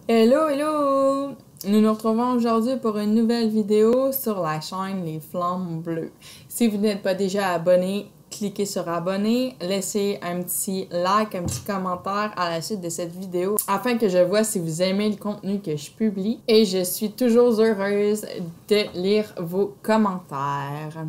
Hello, hello! Nous nous retrouvons aujourd'hui pour une nouvelle vidéo sur la chaîne Les Flammes Bleues. Si vous n'êtes pas déjà abonné, cliquez sur abonner, laissez un petit like, un petit commentaire à la suite de cette vidéo afin que je vois si vous aimez le contenu que je publie. Et je suis toujours heureuse de lire vos commentaires.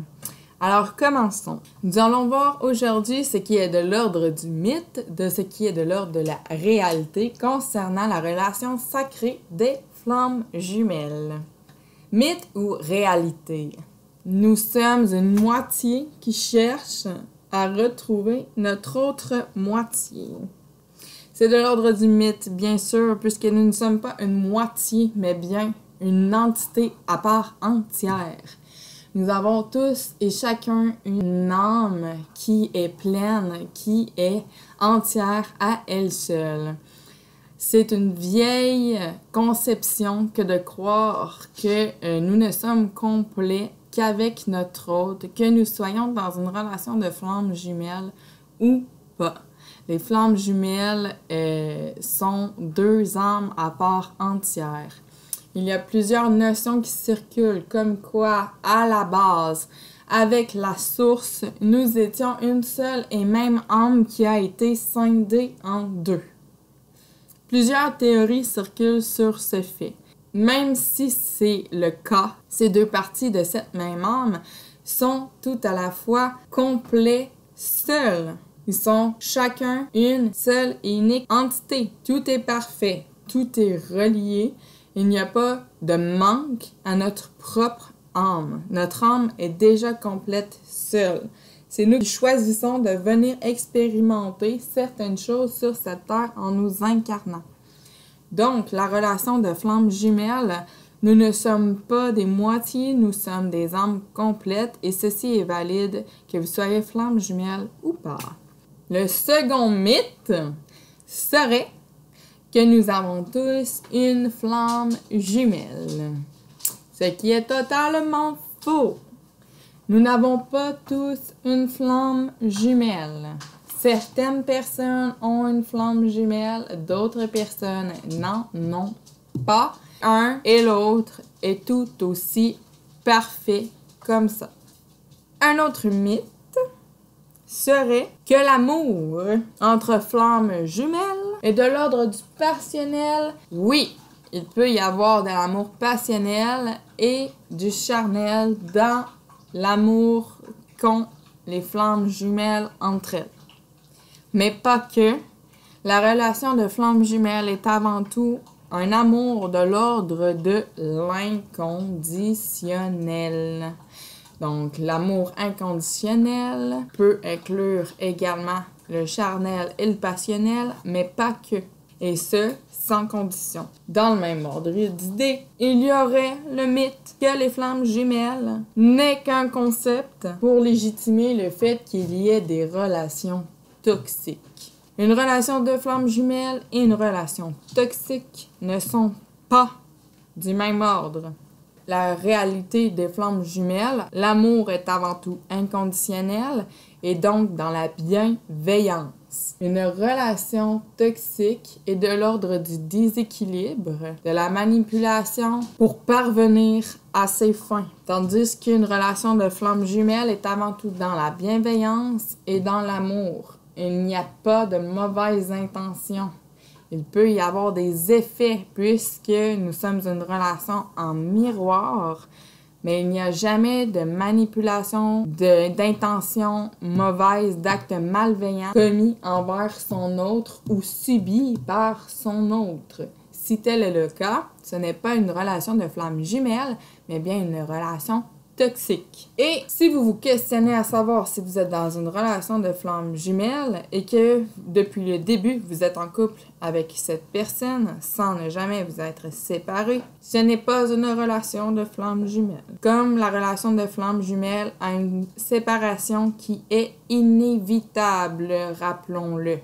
Alors, commençons. Nous allons voir aujourd'hui ce qui est de l'ordre du mythe, de ce qui est de l'ordre de la réalité concernant la relation sacrée des flammes jumelles. Mythe ou réalité? Nous sommes une moitié qui cherche à retrouver notre autre moitié. C'est de l'ordre du mythe, bien sûr, puisque nous ne sommes pas une moitié, mais bien une entité à part entière. Nous avons tous et chacun une âme qui est pleine, qui est entière à elle seule. C'est une vieille conception que de croire que nous ne sommes complets qu'avec notre autre, que nous soyons dans une relation de flammes jumelles ou pas. Les flammes jumelles sont deux âmes à part entière. Il y a plusieurs notions qui circulent, comme quoi, à la base, avec la source, nous étions une seule et même âme qui a été scindée en deux. Plusieurs théories circulent sur ce fait. Même si c'est le cas, ces deux parties de cette même âme sont tout à la fois complets seuls. Ils sont chacun une seule et unique entité. Tout est parfait, tout est relié. Il n'y a pas de manque à notre propre âme. Notre âme est déjà complète seule. C'est nous qui choisissons de venir expérimenter certaines choses sur cette terre en nous incarnant. Donc, la relation de flammes jumelles, nous ne sommes pas des moitiés, nous sommes des âmes complètes et ceci est valide que vous soyez flammes jumelles ou pas. Le second mythe serait que nous avons tous une flamme jumelle. Ce qui est totalement faux. Nous n'avons pas tous une flamme jumelle. Certaines personnes ont une flamme jumelle, d'autres personnes n'en ont pas. Un et l'autre est tout aussi parfait comme ça. Un autre mythe serait que l'amour entre flammes jumelles est de l'ordre du passionnel. Oui, il peut y avoir de l'amour passionnel et du charnel dans l'amour qu'ont les flammes jumelles entre elles. Mais pas que. La relation de flammes jumelles est avant tout un amour de l'ordre de l'inconditionnel. Donc, l'amour inconditionnel peut inclure également le charnel et le passionnel, mais pas que. Et ce, sans condition. Dans le même ordre d'idée, il y aurait le mythe que les flammes jumelles n'est qu'un concept pour légitimer le fait qu'il y ait des relations toxiques. Une relation de flammes jumelles et une relation toxique ne sont pas du même ordre. La réalité des flammes jumelles, l'amour est avant tout inconditionnel et donc dans la bienveillance. Une relation toxique est de l'ordre du déséquilibre, de la manipulation pour parvenir à ses fins. Tandis qu'une relation de flammes jumelles est avant tout dans la bienveillance et dans l'amour. Il n'y a pas de mauvaises intentions. Il peut y avoir des effets puisque nous sommes une relation en miroir, mais il n'y a jamais de manipulation, d'intention mauvaise, d'actes malveillants commis envers son autre ou subis par son autre. Si tel est le cas, ce n'est pas une relation de flamme jumelle, mais bien une relation toxique. Et si vous vous questionnez à savoir si vous êtes dans une relation de flamme jumelle et que depuis le début vous êtes en couple avec cette personne sans ne jamais vous être séparés, ce n'est pas une relation de flamme jumelle. Comme la relation de flamme jumelle a une séparation qui est inévitable, rappelons-le.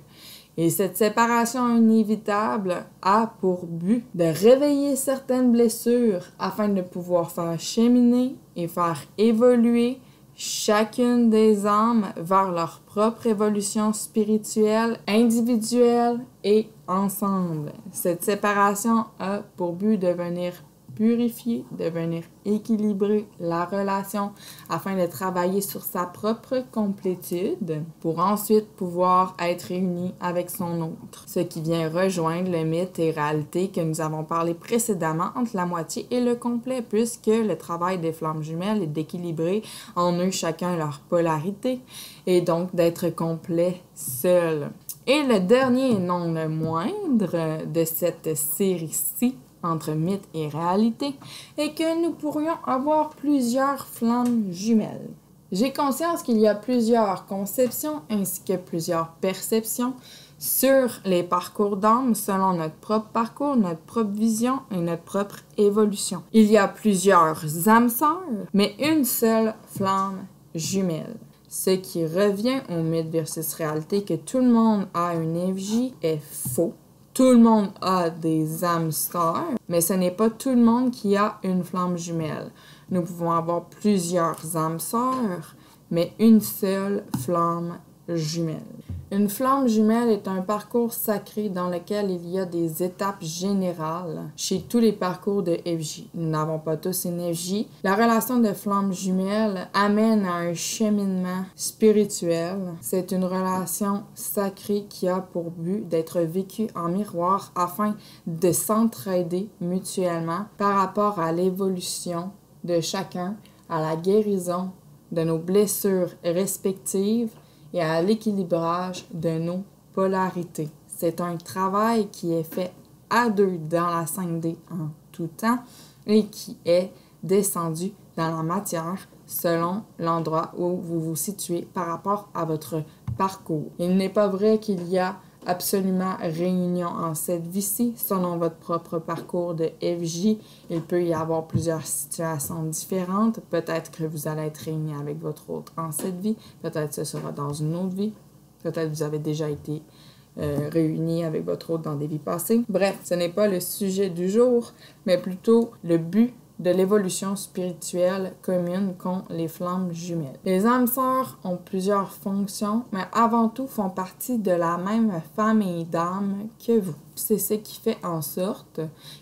Et cette séparation inévitable a pour but de réveiller certaines blessures afin de pouvoir faire cheminer et faire évoluer chacune des âmes vers leur propre évolution spirituelle, individuelle et ensemble. Cette séparation a pour but de venir purifier, de venir équilibrer la relation afin de travailler sur sa propre complétude pour ensuite pouvoir être réuni avec son autre. Ce qui vient rejoindre le mythe et réalité que nous avons parlé précédemment entre la moitié et le complet, puisque le travail des flammes jumelles est d'équilibrer en eux chacun leur polarité et donc d'être complet seul. Et le dernier et non le moindre de cette série-ci, entre mythe et réalité, est que nous pourrions avoir plusieurs flammes jumelles. J'ai conscience qu'il y a plusieurs conceptions ainsi que plusieurs perceptions sur les parcours d'âme selon notre propre parcours, notre propre vision et notre propre évolution. Il y a plusieurs âmes sœurs, mais une seule flamme jumelle. Ce qui revient au mythe versus réalité que tout le monde a une effigie est faux. Tout le monde a des âmes sœurs, mais ce n'est pas tout le monde qui a une flamme jumelle. Nous pouvons avoir plusieurs âmes sœurs, mais une seule flamme jumelle. Une flamme jumelle est un parcours sacré dans lequel il y a des étapes générales chez tous les parcours de FJ. Nous n'avons pas tous une FJ. La relation de flamme jumelle amène à un cheminement spirituel. C'est une relation sacrée qui a pour but d'être vécue en miroir afin de s'entraider mutuellement par rapport à l'évolution de chacun, à la guérison de nos blessures respectives et à l'équilibrage de nos polarités. C'est un travail qui est fait à deux dans la 5D en tout temps et qui est descendu dans la matière selon l'endroit où vous vous situez par rapport à votre parcours. Il n'est pas vrai qu'il y a absolument réunion en cette vie-ci. Selon votre propre parcours de FJ, il peut y avoir plusieurs situations différentes. Peut-être que vous allez être réunis avec votre autre en cette vie. Peut-être que ce sera dans une autre vie. Peut-être que vous avez déjà été réunis avec votre autre dans des vies passées. Bref, ce n'est pas le sujet du jour, mais plutôt le but de l'évolution spirituelle commune qu'ont les flammes jumelles. Les âmes sœurs ont plusieurs fonctions, mais avant tout font partie de la même famille d'âmes que vous. C'est ce qui fait en sorte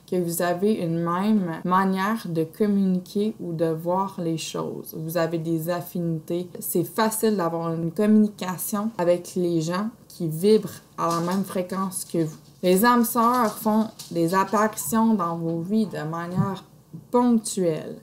que vous avez une même manière de communiquer ou de voir les choses. Vous avez des affinités. C'est facile d'avoir une communication avec les gens qui vibrent à la même fréquence que vous. Les âmes sœurs font des apparitions dans vos vies de manière ponctuelle.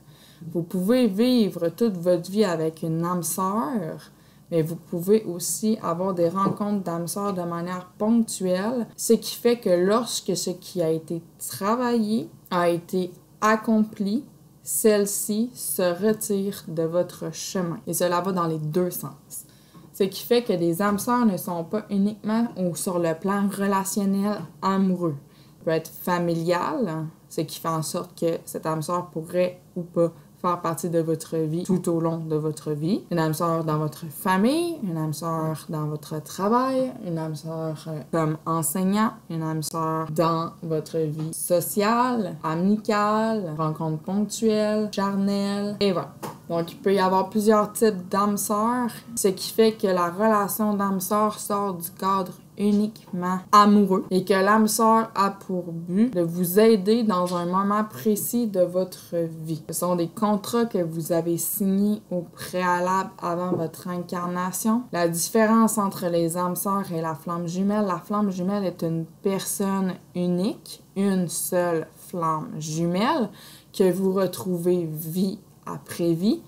Vous pouvez vivre toute votre vie avec une âme sœur, mais vous pouvez aussi avoir des rencontres d'âmes sœurs de manière ponctuelle, ce qui fait que lorsque ce qui a été travaillé a été accompli, celle-ci se retire de votre chemin. Et cela va dans les deux sens. Ce qui fait que des âmes sœurs ne sont pas uniquement ou sur le plan relationnel amoureux. Ça peut être familial, ce qui fait en sorte que cette âme sœur pourrait ou pas faire partie de votre vie tout au long de votre vie. Une âme sœur dans votre famille, une âme sœur dans votre travail, une âme sœur comme enseignant, une âme sœur dans votre vie sociale, amicale, rencontres ponctuelles, charnelles, et voilà. Donc, il peut y avoir plusieurs types d'âmes sœurs, ce qui fait que la relation d'âme sœur sort du cadre uniquement amoureux et que l'âme sœur a pour but de vous aider dans un moment précis de votre vie. Ce sont des contrats que vous avez signés au préalable avant votre incarnation. La différence entre les âmes sœurs et la flamme jumelle est une personne unique, une seule flamme jumelle que vous retrouvez vie après vie,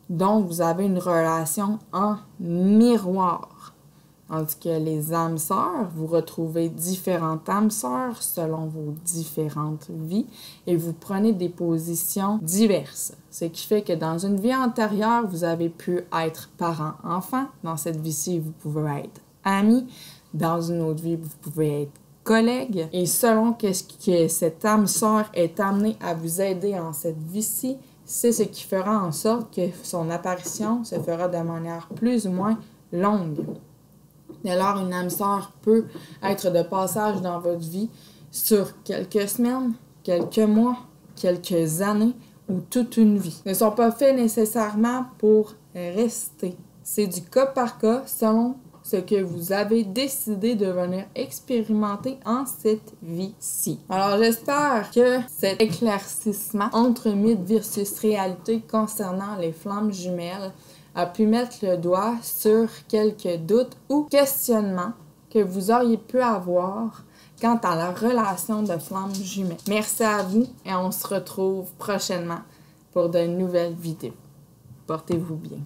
dont vous avez une relation en miroir. Tandis que les âmes sœurs, vous retrouvez différentes âmes sœurs selon vos différentes vies et vous prenez des positions diverses. Ce qui fait que dans une vie antérieure, vous avez pu être parent-enfant. Dans cette vie-ci, vous pouvez être amis. Dans une autre vie, vous pouvez être collègue. Et selon ce que cette âme sœur est amenée à vous aider en cette vie-ci, c'est ce qui fera en sorte que son apparition se fera de manière plus ou moins longue. Dès lors, une âme sœur peut être de passage dans votre vie sur quelques semaines, quelques mois, quelques années ou toute une vie. Ils ne sont pas faits nécessairement pour rester. C'est du cas par cas selon ce que vous avez décidé de venir expérimenter en cette vie-ci. Alors j'espère que cet éclaircissement entre mythe versus réalité concernant les flammes jumelles a pu mettre le doigt sur quelques doutes ou questionnements que vous auriez pu avoir quant à la relation de flammes jumelles. Merci à vous et on se retrouve prochainement pour de nouvelles vidéos. Portez-vous bien.